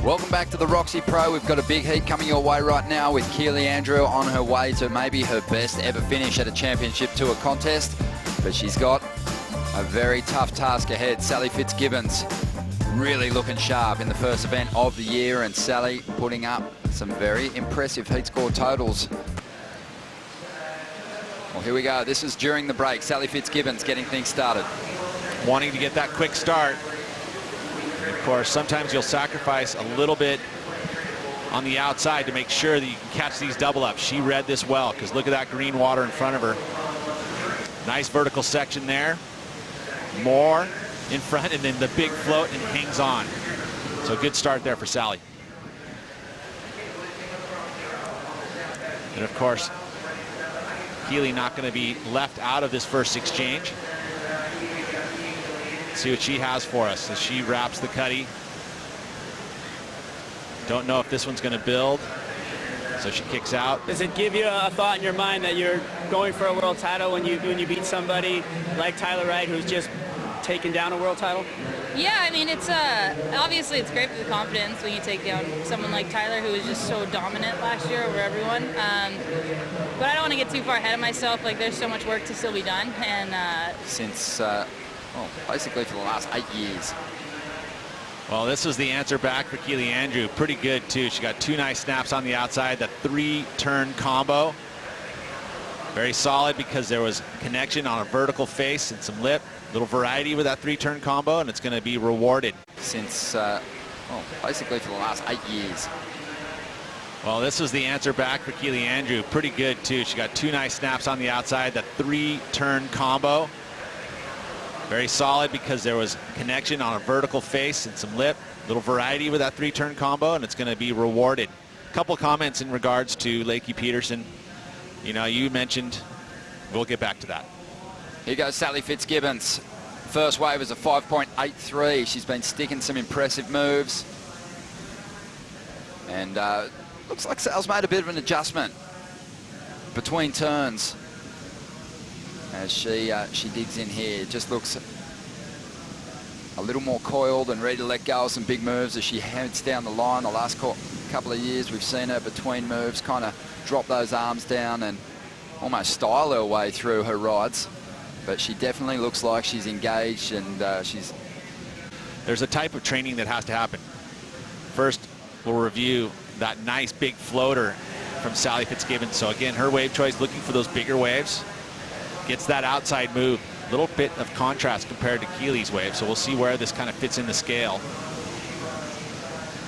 Welcome back to the Roxy Pro. We've got a big heat coming your way right now with Keely on her way to maybe her best ever finish at a championship tour contest. But she's got a very tough task ahead. Sally Fitzgibbons really looking sharp in the first event of the year, and Sally putting up some very impressive heat score totals. Well, here we go. This is during the break. Sally Fitzgibbons getting things started. Wanting to get that quick start. Of course, sometimes you'll sacrifice a little bit on the outside to make sure that you can catch these double ups. She read this well, because look at that green water in front of her. Nice vertical section there. More in front, and then the big float, and hangs on. So good start there for Sally. And of course, Keely not going to be left out of this first exchange. See what she has for us as she wraps the cutty. Don't know if this one's going to build, so she kicks out. Does it give you a thought in your mind that you're going for a world title when you beat somebody like Tyler Wright, who's just taken down a world title? Yeah, I mean, it's obviously it's great for the confidence when you take down someone like Tyler, who was just so dominant last year over everyone. But I don't want to get too far ahead of myself. Like, there's so much work to still be done, and since well, basically for the last 8 years. Well, this was the answer back for Keely Andrew. Pretty good, too. She got 2 nice snaps on the outside. The 3-turn combo. Very solid, because there was connection on a vertical face and some lip. Little variety with that 3-turn combo, and it's going to be rewarded. Since, well, basically for the last 8 years. Well, this was the answer back for Keely Andrew. Pretty good, too. She got 2 nice snaps on the outside. The 3-turn combo. Very solid, because there was connection on a vertical face and some lip. Little variety with that 3-turn combo, and it's going to be rewarded. A couple comments in regards to Lakey Peterson. You know, you mentioned, we'll get back to that. Here goes Sally Fitzgibbons. First wave is a 5.83. She's been sticking some impressive moves. And looks like Sal's made a bit of an adjustment between turns as she digs in here. Just looks a little more coiled and ready to let go of some big moves as she heads down the line. The last couple of years we've seen her between moves kind of drop those arms down and almost style her way through her rides. But she definitely looks like she's engaged, and There's a type of training that has to happen. First, we'll review that nice big floater from Sally Fitzgibbons. So again, her wave choice, looking for those bigger waves. Gets that outside move. A little bit of contrast compared to Keely's wave, so we'll see where this kind of fits in the scale.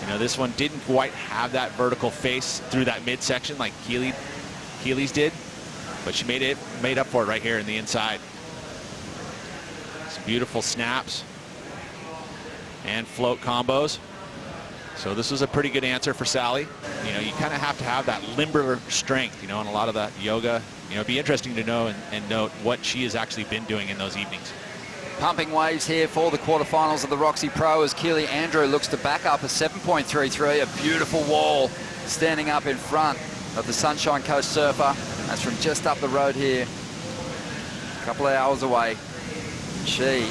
You know, this one didn't quite have that vertical face through that midsection like Keely's did, but she made up for it right here in the inside. Some beautiful snaps and float combos. So this was a pretty good answer for Sally. You know, you kind of have to have that limber strength, you know, and a lot of that yoga. You know, it'd be interesting to know and note what she has actually been doing in those evenings. Pumping waves here for the quarterfinals of the Roxy Pro as Keely Andrew looks to back up a 7.33, a beautiful wall standing up in front of the Sunshine Coast Surfer. That's from just up the road here, a couple of hours away. She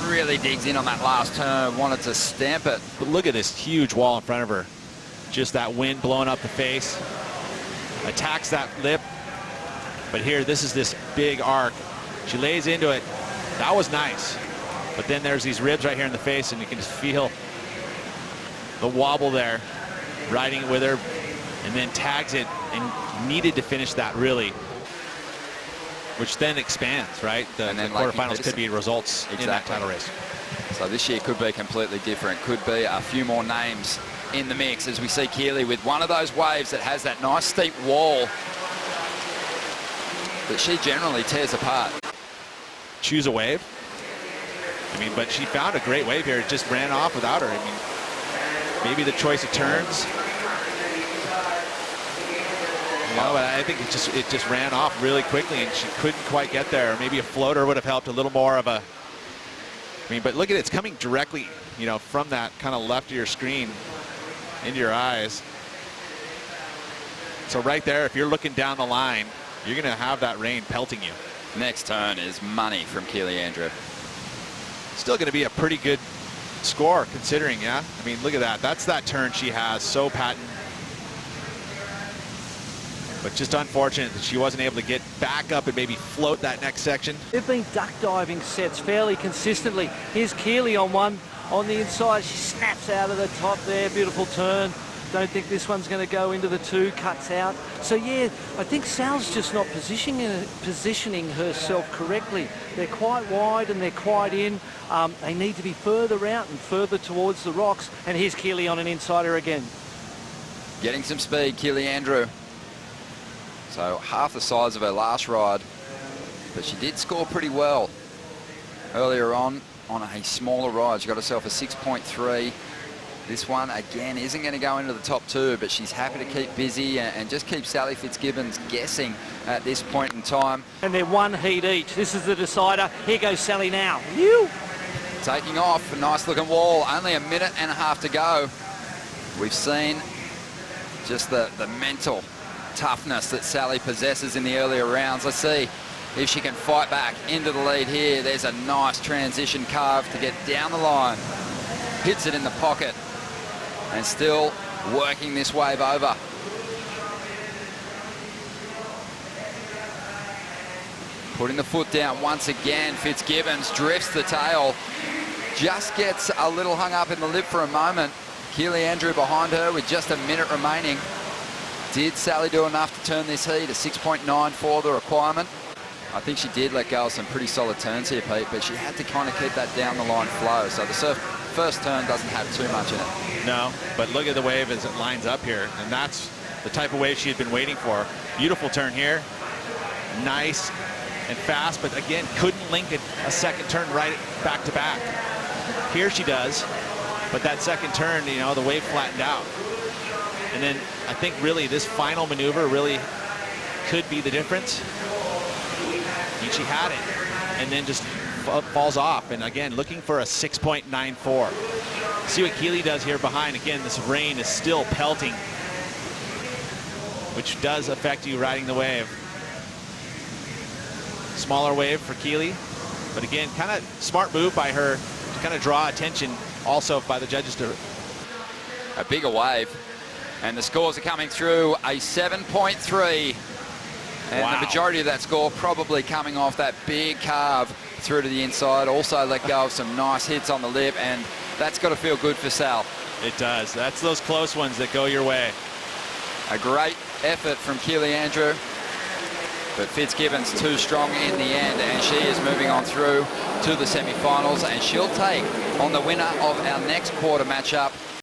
really digs in on that last turn, wanted to stamp it. But look at this huge wall in front of her. Just that wind blowing up the face. Attacks that lip. But here, this is this big arc. She lays into it. That was nice. But then there's these ribs right here in the face, and you can just feel the wobble there, riding it with her, and then tags it, and needed to finish that really, which then expands, right? The quarterfinals could be results in that title race. So this year could be completely different. Could be a few more names in the mix as we see Keely with one of those waves that has that nice steep wall that she generally tears apart. Choose a wave. I mean, but she found a great wave here. It just ran off without her. I mean, maybe the choice of turns. You know, but I think it just ran off really quickly, and she couldn't quite get there. Maybe a floater would have helped a little more of a. I mean, but look at it. It's coming directly, you know, from that kind of left of your screen into your eyes. So right there, if you're looking down the line, you're going to have that rain pelting you. Next turn is money from Keely Andrew. Still going to be a pretty good score, considering, yeah? I mean, look at that. That's that turn she has, so patent. But just unfortunate that she wasn't able to get back up and maybe float that next section. They've been duck diving sets fairly consistently. Here's Keely on one on the inside. She snaps out of the top there. Beautiful turn. Don't think this one's going to go into the 2, cuts out. So yeah, I think Sal's just not positioning herself correctly. They're quite wide and they're quite in. They need to be further out and further towards the rocks. And here's Keely on an insider again. Getting some speed, Keely Andrew. So half the size of her last ride, but she did score pretty well earlier on a smaller ride. She got herself a 6.3. This one, again, isn't going to go into the top 2, but she's happy to keep busy and just keep Sally Fitzgibbons guessing at this point in time. And they're 1 heat each. This is the decider. Here goes Sally now. You. Taking off, a nice looking wall. Only a minute and a half to go. We've seen just the mental toughness that Sally possesses in the earlier rounds. Let's see if she can fight back into the lead here. There's a nice transition carve to get down the line. Hits it in the pocket and still working this wave over. Putting the foot down once again. Fitzgibbons drifts the tail. Just gets a little hung up in the lip for a moment. Keely Andrew behind her with just a minute remaining. Did Sally do enough to turn this heat? A 6.94 the requirement. I think she did let go of some pretty solid turns here, Pete, but she had to kind of keep that down the line flow. So the first turn doesn't have too much in it. No, but look at the wave as it lines up here. And that's the type of wave she had been waiting for. Beautiful turn here. Nice and fast, but again, couldn't link a second turn right back to back. Here she does, but that second turn, you know, the wave flattened out. And then I think really this final maneuver really could be the difference. She had it and then just falls off. And again, looking for a 6.94. See what Keely does here behind. Again, this rain is still pelting, which does affect you riding the wave. Smaller wave for Keely, but again, kind of smart move by her to kind of draw attention also by the judges to a bigger wave. And the scores are coming through, a 7.3. And wow. The majority of that score probably coming off that big carve through to the inside. Also let go of some nice hits on the lip, and that's got to feel good for Sal. It does. That's those close ones that go your way. A great effort from Keely Andrew, but Fitzgibbons too strong in the end, and she is moving on through to the semi-finals, and she'll take on the winner of our next quarter matchup,